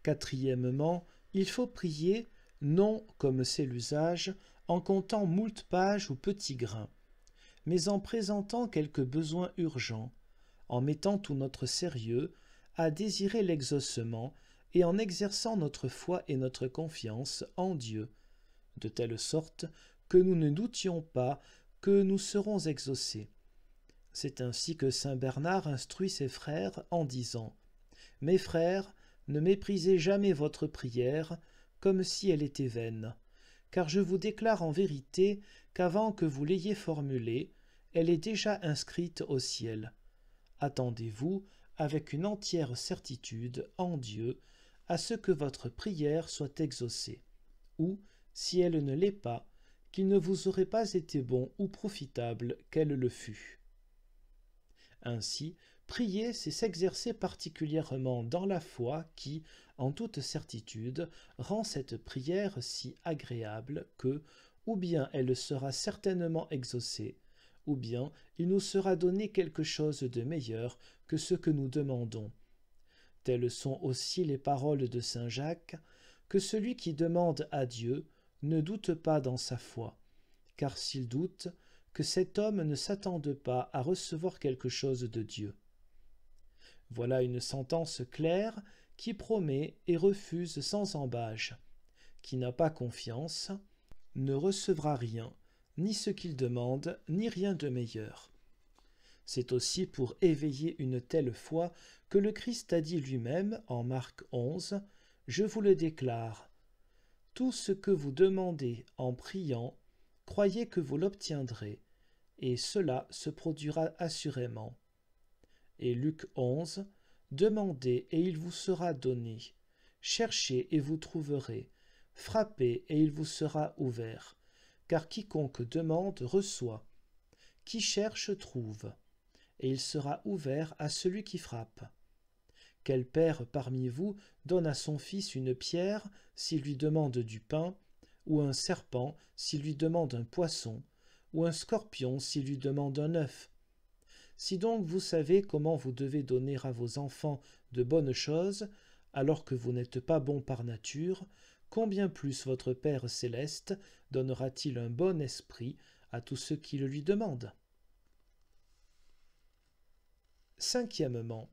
Quatrièmement, il faut prier, non comme c'est l'usage, en comptant moult pages ou petits grains, mais en présentant quelques besoins urgents, en mettant tout notre sérieux à désirer l'exaucement et en exerçant notre foi et notre confiance en Dieu, de telle sorte que nous ne doutions pas que nous serons exaucés. C'est ainsi que saint Bernard instruit ses frères en disant « Mes frères, ne méprisez jamais votre prière comme si elle était vaine, car je vous déclare en vérité qu'avant que vous l'ayez formulée, elle est déjà inscrite au ciel. Attendez-vous avec une entière certitude en Dieu à ce que votre prière soit exaucée, ou, si elle ne l'est pas, qu'il ne vous aurait pas été bon ou profitable qu'elle le fût. » Ainsi, prier, c'est s'exercer particulièrement dans la foi qui, en toute certitude, rend cette prière si agréable que, ou bien elle sera certainement exaucée, ou bien il nous sera donné quelque chose de meilleur que ce que nous demandons. Telles sont aussi les paroles de saint Jacques, que celui qui demande à Dieu ne doute pas dans sa foi, car s'il doute, que cet homme ne s'attende pas à recevoir quelque chose de Dieu. Voilà une sentence claire qui promet et refuse sans embâche. Qui n'a pas confiance ne recevra rien, ni ce qu'il demande, ni rien de meilleur. C'est aussi pour éveiller une telle foi que le Christ a dit lui-même en Marc 11, « Je vous le déclare, tout ce que vous demandez en priant, croyez que vous l'obtiendrez, et cela se produira assurément. » Et Luc 11, « Demandez et il vous sera donné, cherchez et vous trouverez, frappez et il vous sera ouvert, car quiconque demande reçoit, qui cherche trouve, et il sera ouvert à celui qui frappe. Quel père parmi vous donne à son fils une pierre s'il lui demande du pain, ou un serpent s'il lui demande un poisson, ou un scorpion s'il lui demande un œuf? Si donc vous savez comment vous devez donner à vos enfants de bonnes choses, alors que vous n'êtes pas bon par nature, combien plus votre Père céleste donnera-t-il un bon esprit à tous ceux qui le lui demandent? Cinquièmement,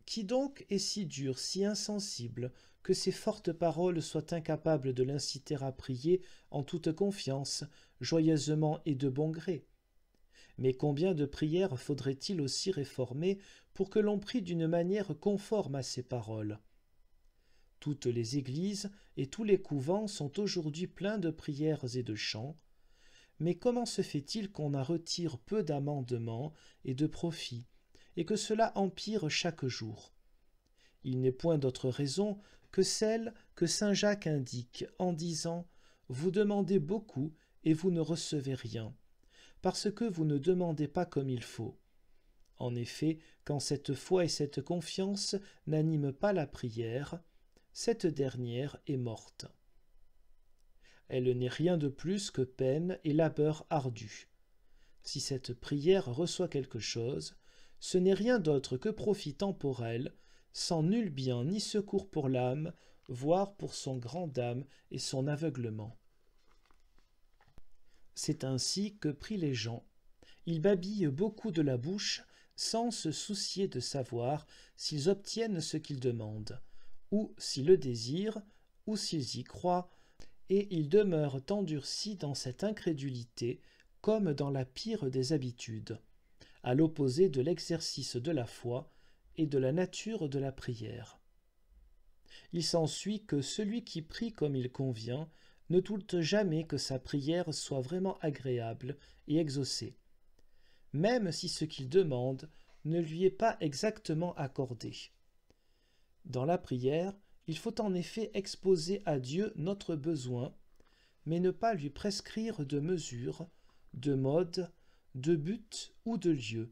qui donc est si dur, si insensible, que ces fortes paroles soient incapables de l'inciter à prier en toute confiance, joyeusement et de bon gré? Mais combien de prières faudrait-il aussi réformer pour que l'on prie d'une manière conforme à ces paroles? Toutes les églises et tous les couvents sont aujourd'hui pleins de prières et de chants, mais comment se fait-il qu'on en retire peu d'amendements et de profits, et que cela empire chaque jour? Il n'est point d'autre raison que celle que saint Jacques indique en disant « Vous demandez beaucoup et vous ne recevez rien, parce que vous ne demandez pas comme il faut. » En effet, quand cette foi et cette confiance n'animent pas la prière, cette dernière est morte. Elle n'est rien de plus que peine et labeur ardu. Si cette prière reçoit quelque chose, ce n'est rien d'autre que profit temporel, sans nul bien ni secours pour l'âme, voire pour son grand âme et son aveuglement. C'est ainsi que prient les gens. Ils babillent beaucoup de la bouche, sans se soucier de savoir s'ils obtiennent ce qu'ils demandent, ou s'ils le désirent, ou s'ils y croient, et ils demeurent endurcis dans cette incrédulité, comme dans la pire des habitudes, à l'opposé de l'exercice de la foi et de la nature de la prière. Il s'ensuit que celui qui prie comme il convient ne doute jamais que sa prière soit vraiment agréable et exaucée, même si ce qu'il demande ne lui est pas exactement accordé. Dans la prière, il faut en effet exposer à Dieu notre besoin, mais ne pas lui prescrire de mesure, de mode, de but ou de lieu.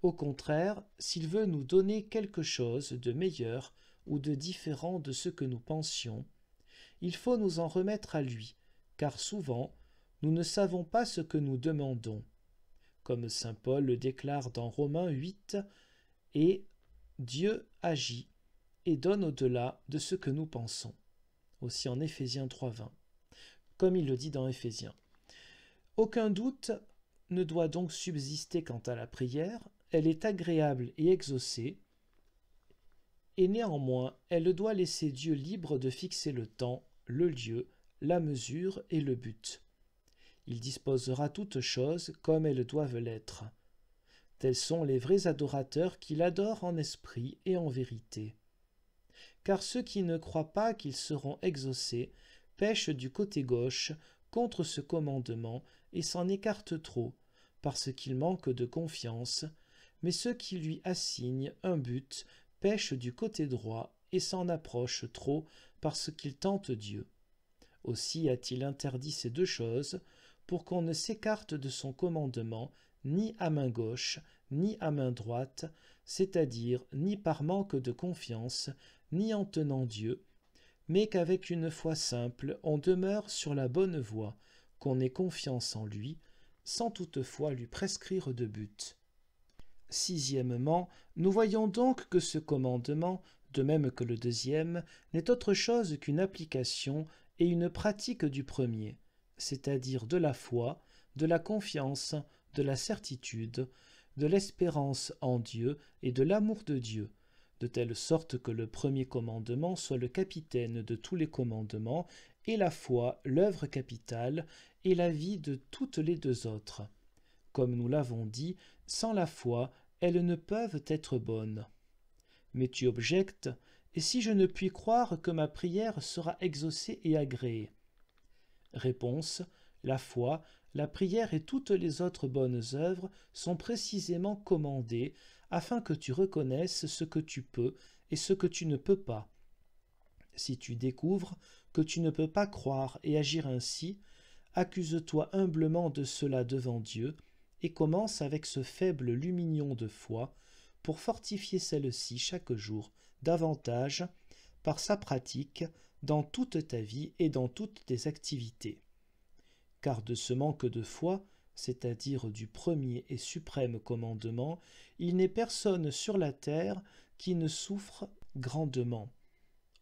Au contraire, s'il veut nous donner quelque chose de meilleur ou de différent de ce que nous pensions, il faut nous en remettre à lui, car souvent, nous ne savons pas ce que nous demandons. Comme saint Paul le déclare dans Romains 8, et Dieu agit, et donne au-delà de ce que nous pensons. Aussi en Éphésiens 3,20, comme il le dit dans Éphésiens. Aucun doute ne doit donc subsister quant à la prière, elle est agréable et exaucée, et néanmoins elle doit laisser Dieu libre de fixer le temps, le lieu, la mesure et le but. Il disposera toutes choses comme elles doivent l'être. Tels sont les vrais adorateurs qui l'adorent en esprit et en vérité. Car ceux qui ne croient pas qu'ils seront exaucés pêchent du côté gauche contre ce commandement et s'en écartent trop, parce qu'ils manquent de confiance, mais ceux qui lui assignent un but pêchent du côté droit et s'en approchent trop, parce qu'ils tentent Dieu. Aussi a-t-il interdit ces deux choses, pour qu'on ne s'écarte de son commandement ni à main gauche, ni à main droite, c'est-à-dire ni par manque de confiance, ni en tenant Dieu, mais qu'avec une foi simple on demeure sur la bonne voie, qu'on ait confiance en lui, sans toutefois lui prescrire de but. Sixièmement, nous voyons donc que ce commandement, de même que le deuxième, n'est autre chose qu'une application et une pratique du premier, c'est-à-dire de la foi, de la confiance, de la certitude, de l'espérance en Dieu et de l'amour de Dieu, de telle sorte que le premier commandement soit le capitaine de tous les commandements, et la foi l'œuvre capitale, et la vie de toutes les deux autres. Comme nous l'avons dit, sans la foi, elles ne peuvent être bonnes. Mais tu objectes, et si je ne puis croire que ma prière sera exaucée et agréée? Réponse, la foi, la prière et toutes les autres bonnes œuvres sont précisément commandées afin que tu reconnaisses ce que tu peux et ce que tu ne peux pas. Si tu découvres que tu ne peux pas croire et agir ainsi, accuse-toi humblement de cela devant Dieu et commence avec ce faible lumignon de foi pour fortifier celle-ci chaque jour davantage par sa pratique dans toute ta vie et dans toutes tes activités. Car de ce manque de foi, c'est-à-dire du premier et suprême commandement, il n'est personne sur la terre qui ne souffre grandement.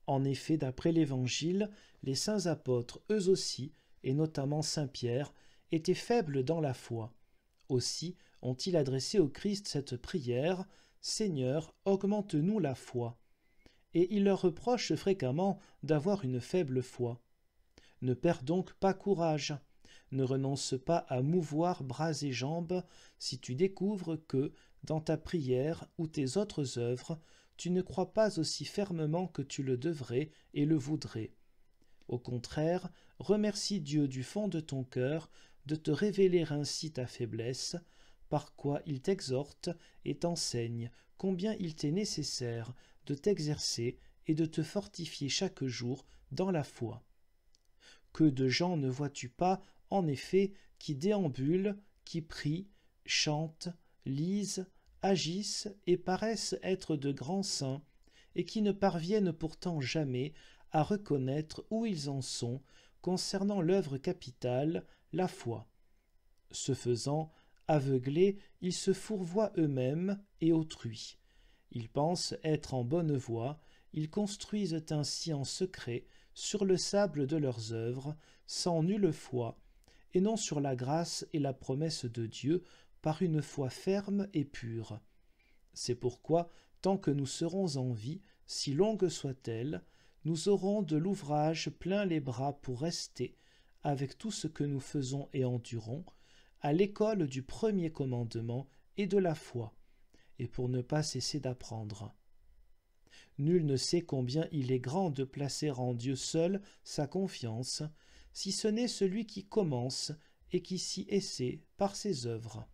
En effet, d'après l'Évangile, les saints apôtres, eux aussi, et notamment saint Pierre, étaient faibles dans la foi. Aussi ont-ils adressé au Christ cette prière « Seigneur, augmente-nous la foi ». Et il leur reproche fréquemment d'avoir une faible foi. Ne perds donc pas courage. Ne renonce pas à mouvoir bras et jambes si tu découvres que, dans ta prière ou tes autres œuvres, tu ne crois pas aussi fermement que tu le devrais et le voudrais. Au contraire, remercie Dieu du fond de ton cœur de te révéler ainsi ta faiblesse, par quoi il t'exhorte et t'enseigne combien il t'est nécessaire de t'exercer et de te fortifier chaque jour dans la foi. Que de gens ne vois-tu pas, en effet, qui déambulent, qui prient, chantent, lisent, agissent et paraissent être de grands saints, et qui ne parviennent pourtant jamais à reconnaître où ils en sont concernant l'œuvre capitale, la foi. Ce faisant, aveuglés, ils se fourvoient eux-mêmes et autrui. Ils pensent être en bonne voie, ils construisent ainsi en secret sur le sable de leurs œuvres, sans nulle foi, et non sur la grâce et la promesse de Dieu par une foi ferme et pure. C'est pourquoi, tant que nous serons en vie, si longue soit-elle, nous aurons de l'ouvrage plein les bras pour rester, avec tout ce que nous faisons et endurons, à l'école du premier commandement et de la foi, et pour ne pas cesser d'apprendre. Nul ne sait combien il est grand de placer en Dieu seul sa confiance, si ce n'est celui qui commence et qui s'y essaie par ses œuvres.